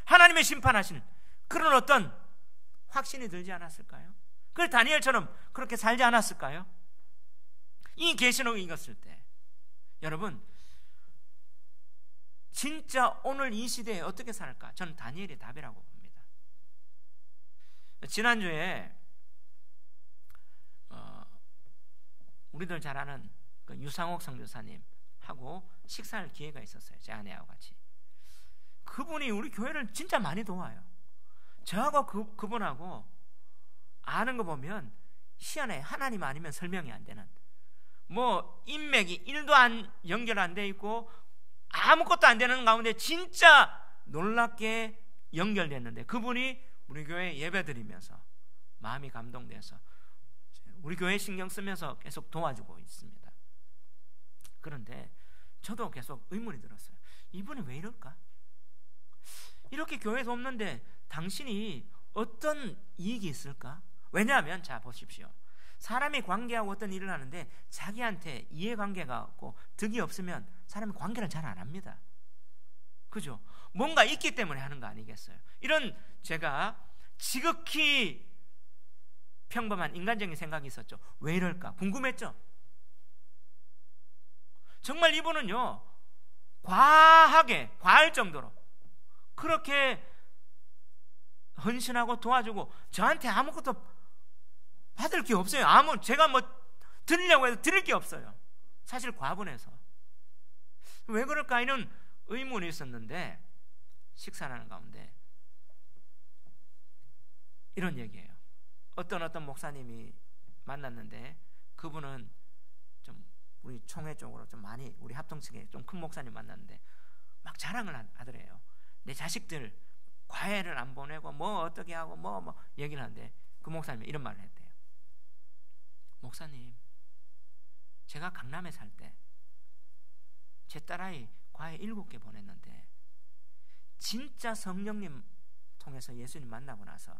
하나님의 심판하시는 그런 어떤 확신이 들지 않았을까요? 그래서 다니엘처럼 그렇게 살지 않았을까요? 이 계시록을 읽었을 때 여러분 진짜 오늘 이 시대에 어떻게 살까? 저는 다니엘의 답이라고 봅니다. 지난주에 우리들 잘 아는 그 유상옥 선교사님하고 식사할 기회가 있었어요. 제 아내하고 같이. 그분이 우리 교회를 진짜 많이 도와요. 저하고 그분하고 아는 거 보면 희한해. 하나님 아니면 설명이 안 되는, 뭐 인맥이 1도 안 연결 안 돼 있고 아무것도 안 되는 가운데 진짜 놀랍게 연결됐는데 그분이 우리 교회 예배 드리면서 마음이 감동돼서 우리 교회 신경 쓰면서 계속 도와주고 있습니다. 그런데 저도 계속 의문이 들었어요. 이분이 왜 이럴까? 이렇게 교회에서 없는데 당신이 어떤 이익이 있을까? 왜냐하면 자 보십시오. 사람이 관계하고 어떤 일을 하는데 자기한테 이해관계가 없고 득이 없으면 사람이 관계를 잘 안 합니다. 그죠? 뭔가 있기 때문에 하는 거 아니겠어요? 이런 제가 지극히 평범한 인간적인 생각이 있었죠. 왜 이럴까? 궁금했죠? 정말 이분은요 과할 정도로 그렇게 헌신하고 도와주고 저한테 아무것도 받을 게 없어요. 제가 뭐 드리려고 해도 드릴 게 없어요. 사실 과분해서. 왜 그럴까 이런 의문이 있었는데 식사하는 가운데 이런 얘기예요. 어떤 목사님이 만났는데 그분은 좀 우리 총회 쪽으로 좀 많이, 우리 합동 측에 좀 큰 목사님 만났는데 막 자랑을 하더래요. 내 자식들 과외를 안 보내고 뭐 어떻게 하고 뭐 얘기를 하는데 그 목사님이 이런 말을 했대요. 목사님, 제가 강남에 살 때 제 딸아이 과외 7개 보냈는데 진짜 성령님 통해서 예수님 만나고 나서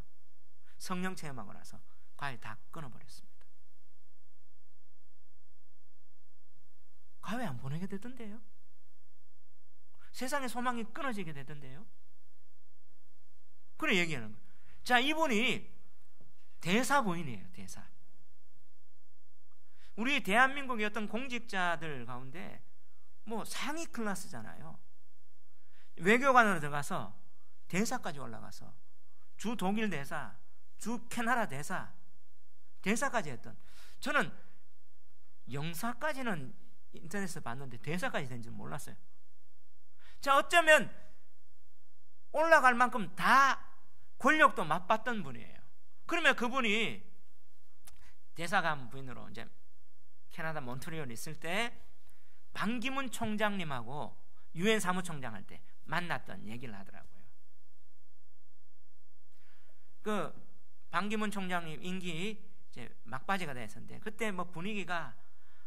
성령 체험하고 나서 과외 다 끊어버렸습니다. 과외 안 보내게 되던데요. 세상의 소망이 끊어지게 되던데요. 그래 얘기하는 거예요. 자, 이분이 대사 부인이에요. 대사. 우리 대한민국의 어떤 공직자들 가운데 뭐 상위 클래스잖아요. 외교관으로 들어가서 대사까지 올라가서 주 독일 대사, 주 캐나다 대사, 대사까지 했던, 저는 영사까지는 인터넷에서 봤는데 대사까지 된 줄 몰랐어요. 자, 어쩌면 올라갈 만큼 다 권력도 맛봤던 분이에요. 그러면 그분이 대사관 부인으로 이제 캐나다 몬트리올에 있을 때 반기문 총장님하고 유엔 사무총장 할 때 만났던 얘기를 하더라고요. 그 반기문 총장님 임기 이제 막바지가 됐었는데 그때 뭐 분위기가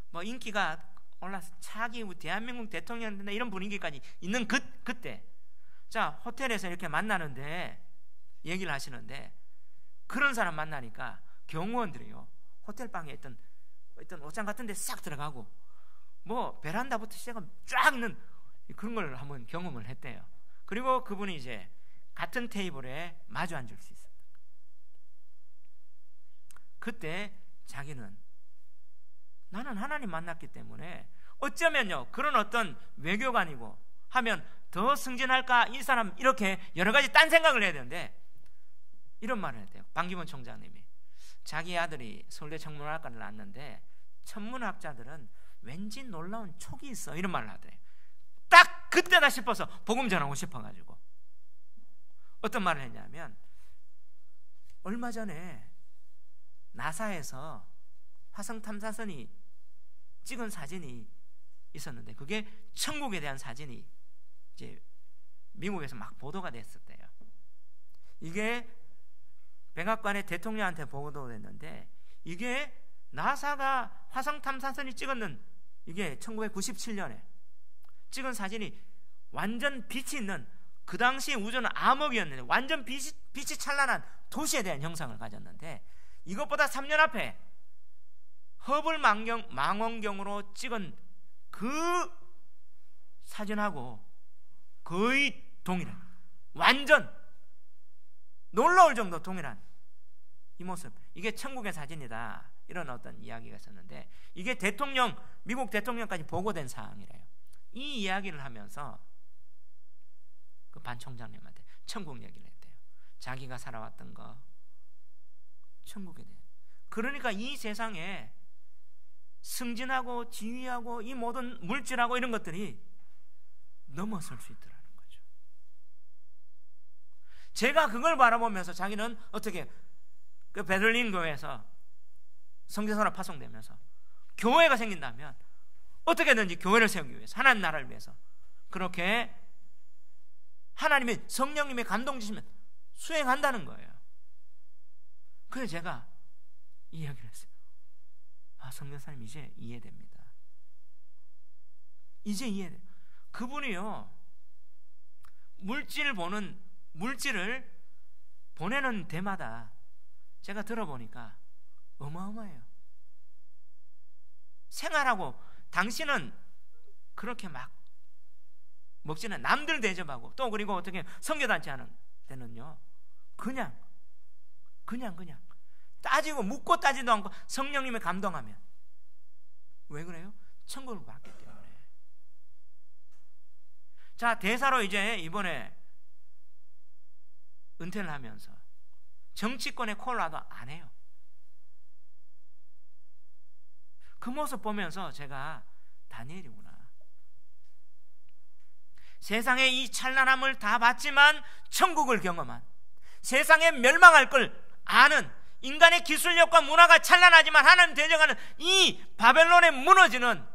뭐 인기가 올라서 차기 대한민국 대통령 된다 이런 분위기까지 있는 그때, 자, 호텔에서 이렇게 만나는데 얘기를 하시는데 그런 사람 만나니까 경호원들이요, 호텔 방에 있던 옷장 같은 데 싹 들어가고 뭐 베란다부터 시작하면 쫙 있는 그런 걸 한번 경험을 했대요. 그리고 그분이 이제 같은 테이블에 마주 앉을 수 있었다. 그때 자기는 나는 하나님 만났기 때문에 어쩌면요 그런 어떤 외교관이고 하면 더 승진할까, 이 사람 이렇게 여러 가지 딴 생각을 해야 되는데 이런 말을 했대요. 반기문 총장님이 자기 아들이 서울대 천문학과를 나왔는데 천문학자들은 왠지 놀라운 촉이 있어, 이런 말을 하더래요. 딱 그때다 싶어서 복음 전하고 싶어가지고 어떤 말을 했냐면, 얼마 전에 나사에서 화성 탐사선이 찍은 사진이 있었는데 그게 천국에 대한 사진이 이제 미국에서 막 보도가 됐었대요. 이게 백악관의 대통령한테 보도됐는데 이게 나사가 화성 탐사선이 찍었는, 이게 1997년에 찍은 사진이 완전 빛이 있는, 그 당시 우주는 암흑이었는데 완전 빛이 찬란한 도시에 대한 형상을 가졌는데, 이것보다 3년 앞에 허블 망원경으로 찍은 그 사진하고 거의 동일한, 완전 놀라울 정도 동일한 이 모습, 이게 천국의 사진이다, 이런 어떤 이야기가 있었는데 이게 미국 대통령까지 보고된 사항이래요. 이 이야기를 하면서 그 반 총장님한테 천국 얘기를 했대요. 자기가 살아왔던 거, 천국에 대해. 그러니까 이 세상에 승진하고 지위하고 이 모든 물질하고 이런 것들이 넘어설 수 있더라는 거죠. 제가 그걸 바라보면서 자기는 어떻게 그 베를린 교회에서 성경선언 파송되면서 교회가 생긴다면 어떻게든지 교회를 세우기 위해서, 하나님 나라를 위해서 그렇게 하나님의 성령님의 감동 주시면 수행한다는 거예요. 그래서 제가 이 이야기를 했어요. 아, 성경사님 이제 이해됩니다. 이제 이해돼요. 그분이요, 물질을 보내는 데마다 제가 들어보니까 어마어마해요. 생활하고, 당신은 그렇게 막 먹지는, 남들 대접하고 또 그리고 어떻게 선교단체 하는 데는요 그냥 따지고 묻고 따지도 않고 성령님의 감동하면, 왜 그래요? 천국을 받기 때문에. 자, 대사로 이제 이번에 은퇴를 하면서 정치권에 콜라도 안 해요. 그 모습 보면서 제가 다니엘이구나, 세상의 이 찬란함을 다 봤지만 천국을 경험한, 세상에 멸망할 걸 아는, 인간의 기술력과 문화가 찬란하지만 하나님 대적하는 이 바벨론에 무너지는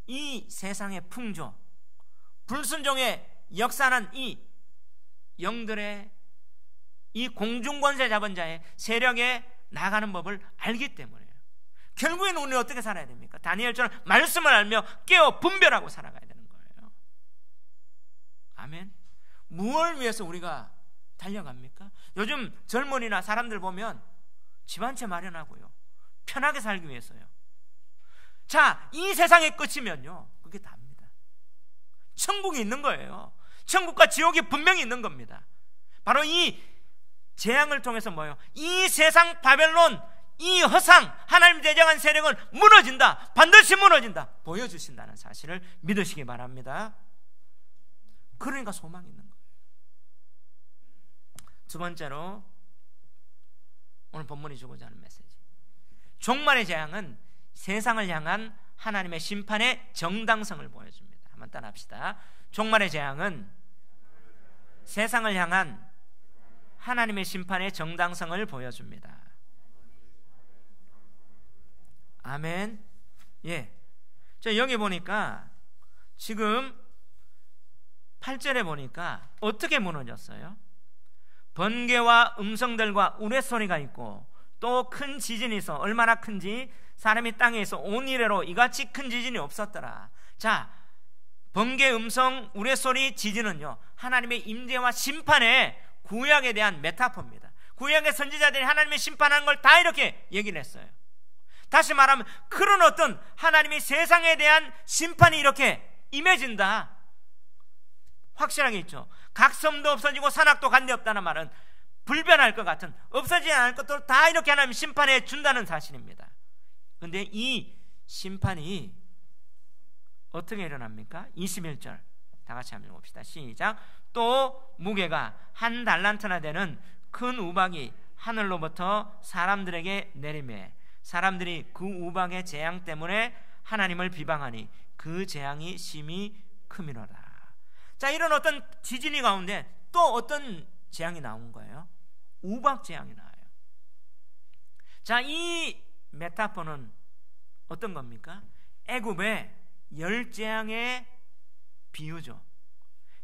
이 세상의 풍조, 불순종의 역사는 이 영들의 이 공중권세 잡은 자의 세력에 나가는 법을 알기 때문에요. 결국엔 우리는 어떻게 살아야 됩니까? 다니엘처럼 말씀을 알며 깨어 분별하고 살아가야 되는 거예요. 아멘. 무엇을 위해서 우리가 달려갑니까? 요즘 젊은이나 사람들 보면 집 한 채 마련하고요, 편하게 살기 위해서요. 자, 이 세상의 끝이면요, 그게 답니다. 천국이 있는 거예요. 천국과 지옥이 분명히 있는 겁니다. 바로 이 재앙을 통해서 뭐예요? 이 세상 바벨론, 이 허상, 하나님 제정한 세력은 무너진다, 반드시 무너진다 보여주신다는 사실을 믿으시기 바랍니다. 그러니까 소망이 있는 거예요. 두 번째로 오늘 본문이 주고자 하는 메시지, 종말의 재앙은 세상을 향한 하나님의 심판의 정당성을 보여줍니다. 한번 따라합시다. 종말의 재앙은 세상을 향한 하나님의 심판의 정당성을 보여줍니다. 아멘. 예. 자, 여기 보니까 지금 8절에 보니까 어떻게 무너졌어요? 번개와 음성들과 우레소리가 있고 또 큰 지진이 있어. 얼마나 큰지 사람이 땅에 있어 온 이래로 이같이 큰 지진이 없었더라. 자, 번개, 음성, 우레소리, 지진은요, 하나님의 임재와 심판의 구약에 대한 메타포입니다. 구약의 선지자들이 하나님의 심판하는 걸 다 이렇게 얘기를 했어요. 다시 말하면 그런 어떤 하나님의 세상에 대한 심판이 이렇게 임해진다, 확실하게 있죠. 각 섬도 없어지고 산악도 간데 없다는 말은 불변할 것 같은, 없어지지 않을 것도 다 이렇게 하나님 심판해 준다는 사실입니다. 그런데 이 심판이 어떻게 일어납니까? 21절 다 같이 한번 봅시다. 시작. 또 무게가 1 달란트나 되는 큰 우박이 하늘로부터 사람들에게 내리매 사람들이 그 우박의 재앙 때문에 하나님을 비방하니 그 재앙이 심히 크미로다. 자, 이런 어떤 지진이 가운데 또 어떤 재앙이 나온 거예요? 우박 재앙이 나와요. 자, 이 메타포는 어떤 겁니까? 애굽의 열재앙의 비유죠.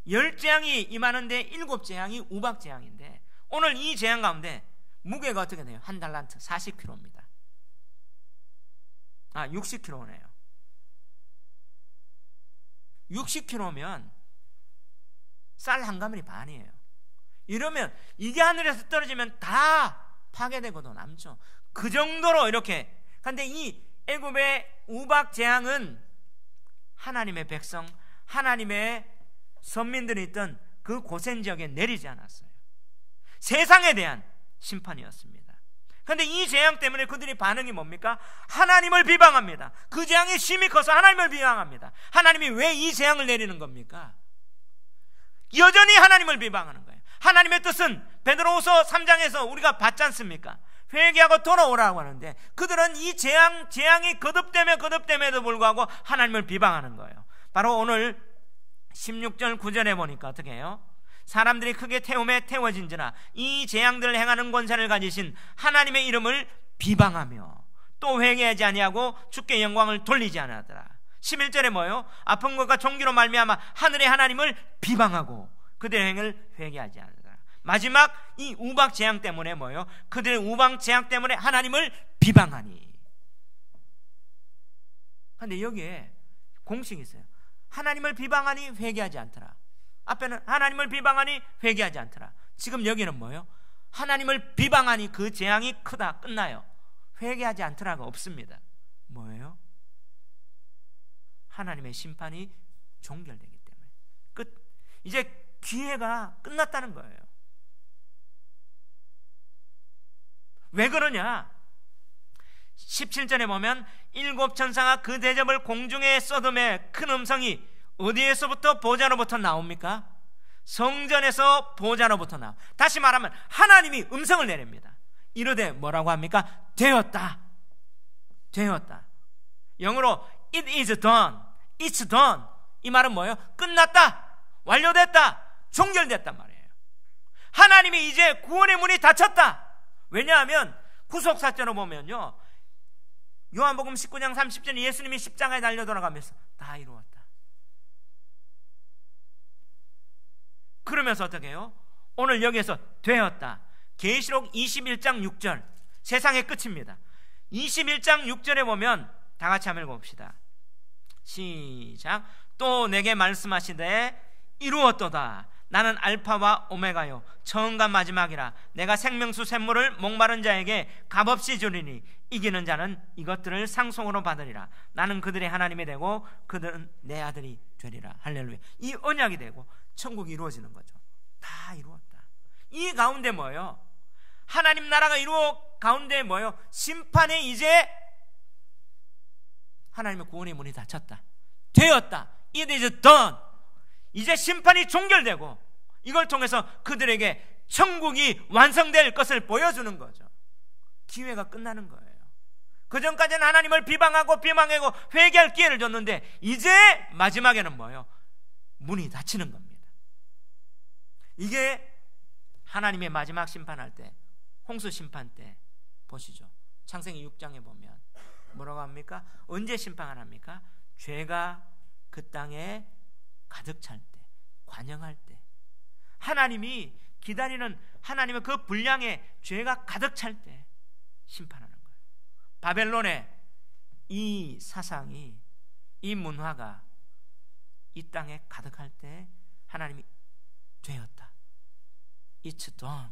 열재앙이 임하는데 7재앙이 우박재앙인데, 오늘 이 재앙 가운데 무게가 어떻게 돼요? 1 달란트 40kg입니다. 60kg네요. 60kg면 쌀 한 가마니 반이에요. 이러면 이게 하늘에서 떨어지면 다 파괴되고도 남죠. 그 정도로 이렇게. 근데 이 애굽의 우박 재앙은 하나님의 백성, 하나님의 선민들이 있던 그 고센 지역에 내리지 않았어요. 세상에 대한 심판이었습니다. 그런데 이 재앙 때문에 그들이 반응이 뭡니까? 하나님을 비방합니다. 그 재앙이 심히 커서 하나님을 비방합니다. 하나님이 왜 이 재앙을 내리는 겁니까? 여전히 하나님을 비방하는 거예요. 하나님의 뜻은 베드로후서 3장에서 우리가 봤지 않습니까? 회개하고 돌아오라고 하는데 그들은 이 재앙이 거듭됨에도 불구하고 하나님을 비방하는 거예요. 바로 오늘 16절 9절에 보니까 어떻게 해요? 사람들이 크게 태움에 태워진지라 이 재앙들을 행하는 권세를 가지신 하나님의 이름을 비방하며 또 회개하지 아니하고 주께 영광을 돌리지 않았더라. 11절에 뭐예요? 아픈 것과 종기로 말미암아 하늘의 하나님을 비방하고 그들의 행을 회개하지 않았더라. 마지막 이 우박 재앙 때문에 뭐예요? 그들의 우박 재앙 때문에 하나님을 비방하니. 그런데 여기에 공식이 있어요. 하나님을 비방하니 회개하지 않더라. 앞에는 하나님을 비방하니 회개하지 않더라. 지금 여기는 뭐예요? 하나님을 비방하니 그 재앙이 크다, 끝나요. 회개하지 않더라가 없습니다. 뭐예요? 하나님의 심판이 종결되기 때문에 끝. 이제 기회가 끝났다는 거예요. 왜 그러냐? 17절에 보면 7 천사가 그 대접을 공중에 쏟음에 큰 음성이 어디에서부터? 보좌로부터 나옵니까? 성전에서 보좌로부터 나와. 다시 말하면 하나님이 음성을 내립니다. 이르되 뭐라고 합니까? 되었다. 되었다. 영어로 it is done, it's done. 이 말은 뭐예요? 끝났다, 완료됐다, 종결됐단 말이에요. 하나님이 이제 구원의 문이 닫혔다. 왜냐하면 구속사전을 보면요, 요한복음 19장 30절에 예수님이 십자가에 달려 돌아가면서 다 이루었다. 그러면서 어떻게 해요? 오늘 여기에서 되었다. 계시록 21장 6절, 세상의 끝입니다. 21장 6절에 보면 다 같이 한번 읽어봅시다. 시작. 또 내게 말씀하시되 이루었도다. 나는 알파와 오메가요 처음과 마지막이라. 내가 생명수 샘물을 목마른 자에게 값없이 주리니 이기는 자는 이것들을 상속으로 받으리라. 나는 그들의 하나님이 되고 그들은 내 아들이 되리라. 할렐루야. 이 언약이 되고 천국이 이루어지는 거죠. 다 이루었다. 이 가운데 뭐예요? 하나님 나라가 이루어 가운데 뭐예요? 심판에 이제 하나님의 구원의 문이 닫혔다. 되었다. It is done. 이제 심판이 종결되고 이걸 통해서 그들에게 천국이 완성될 것을 보여주는 거죠. 기회가 끝나는 거예요. 그전까지는 하나님을 비방하고 회개할 기회를 줬는데 이제 마지막에는 뭐예요? 문이 닫히는 겁니다. 이게 하나님의 마지막 심판할 때, 홍수 심판 때 보시죠. 창세기 6장에 보면 뭐라고 합니까? 언제 심판합니까? 죄가 그 땅에 가득 찰 때, 관영할 때, 하나님이 기다리는 하나님의 그 분량에 죄가 가득 찰 때 심판하는 거예요. 바벨론의 이 사상이, 이 문화가 이 땅에 가득할 때 하나님이 되었다. It's done.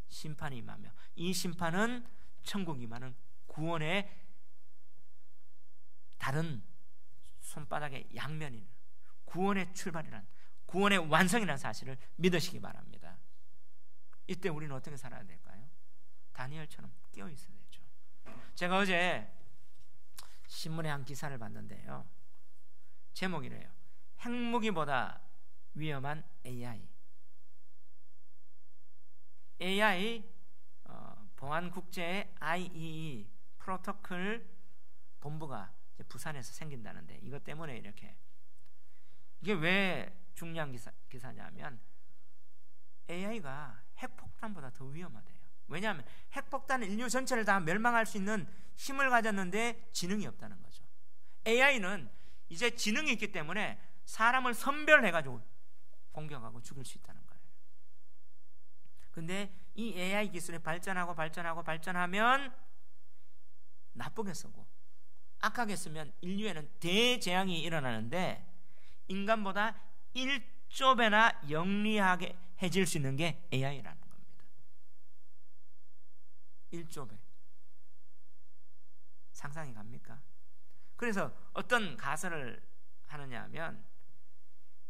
심판이 임하며, 이 심판은 천국이 임하는 구원의 다른 손바닥의 양면인 구원의 출발이란, 구원의 완성이라는 사실을 믿으시기 바랍니다. 이때 우리는 어떻게 살아야 될까요? 다니엘처럼 깨어 있어야 되죠. 제가 어제 신문에 한 기사를 봤는데요, 제목이래요. 핵무기보다 위험한 AI. 보안국제의 IEE 프로토콜 본부가 이제 부산에서 생긴다는데, 이것 때문에 이렇게, 이게 왜 중요한 기사냐면 AI가 핵폭탄보다 더 위험하대요. 왜냐하면 핵폭탄은 인류 전체를 다 멸망할 수 있는 힘을 가졌는데 지능이 없다는 거죠. AI는 이제 지능이 있기 때문에 사람을 선별해가지고 공격하고 죽일 수 있다는 거예요. 근데 이 AI 기술이 발전하면 나쁘게 쓰고 악하게 쓰면 인류에는 대재앙이 일어나는데, 인간보다 1조 배나 영리하게 해질 수 있는 게 AI라는 겁니다. 1조 배. 상상이 갑니까? 그래서 어떤 가설을 하느냐 하면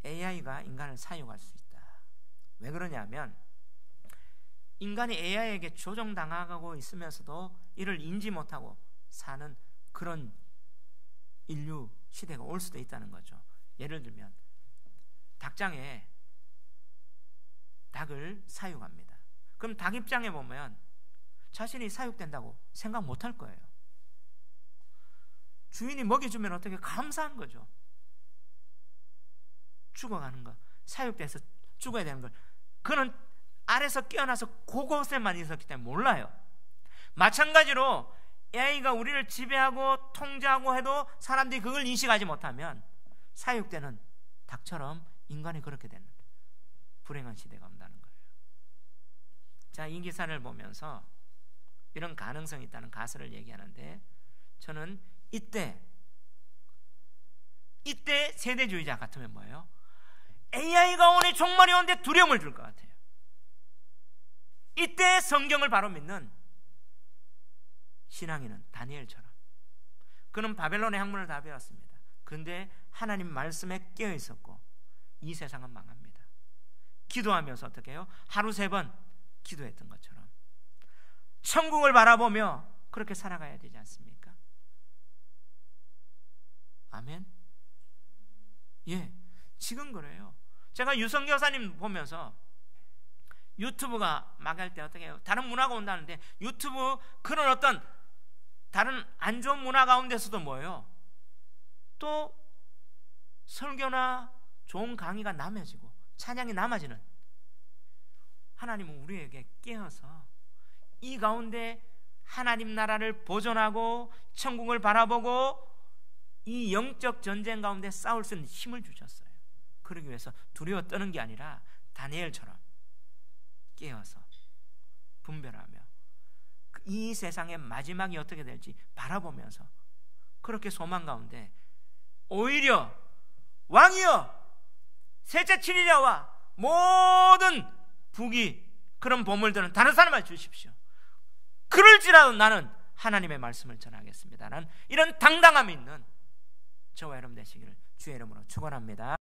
AI가 인간을 사육할 수 있다. 왜 그러냐면 인간이 AI에게 조종당하고 있으면서도 이를 인지 못하고 사는 그런 인류 시대가 올 수도 있다는 거죠. 예를 들면 닭장에 닭을 사육합니다. 그럼 닭 입장에 보면 자신이 사육된다고 생각 못할 거예요. 주인이 먹여주면 어떻게 감사한 거죠. 죽어가는 거, 사육돼서 죽어야 되는 걸 그는 아래서 깨어나서 그곳에만 있었기 때문에 몰라요. 마찬가지로 AI가 우리를 지배하고 통제하고 해도 사람들이 그걸 인식하지 못하면 사육되는 닭처럼 인간이 그렇게 되는 불행한 시대가 온다는 거예요. 자, 이 기사를 보면서 이런 가능성이 있다는 가설을 얘기하는데, 저는 이때 세대주의자 같으면 뭐예요? AI가 오니 종말이 오는데 두려움을 줄 것 같아요. 이때 성경을 바로 믿는 신앙인은 다니엘처럼, 그는 바벨론의 학문을 다 배웠습니다. 그런데 하나님 말씀에 깨어 있었고 이 세상은 망합니다. 기도하면서 어떻게 해요? 하루 3번 기도했던 것처럼 천국을 바라보며 그렇게 살아가야 되지 않습니까? 아멘. 예, 지금 그래요. 제가 유성교 사님 보면서 유튜브가 막 할 때 어떻게 해요? 다른 문화가 온다는데 유튜브 그런 어떤 다른 안 좋은 문화 가운데서도 뭐예요? 또 설교나 좋은 강의가 남아지고 찬양이 남아지는, 하나님은 우리에게 깨어서 이 가운데 하나님 나라를 보존하고 천국을 바라보고 이 영적 전쟁 가운데 싸울 수 있는 힘을 주셨어요. 그러기 위해서 두려워 떠는 게 아니라 다니엘처럼 깨어서 분별하며 이 세상의 마지막이 어떻게 될지 바라보면서 그렇게 소망 가운데 오히려 왕이여 셋째 치리랴와 모든 북이 그런 보물들은 다른 사람한테 주십시오. 그럴지라도 나는 하나님의 말씀을 전하겠습니다. 나는 이런 당당함이 있는 저와 여러분 되시기를 주의 이름으로 축원합니다.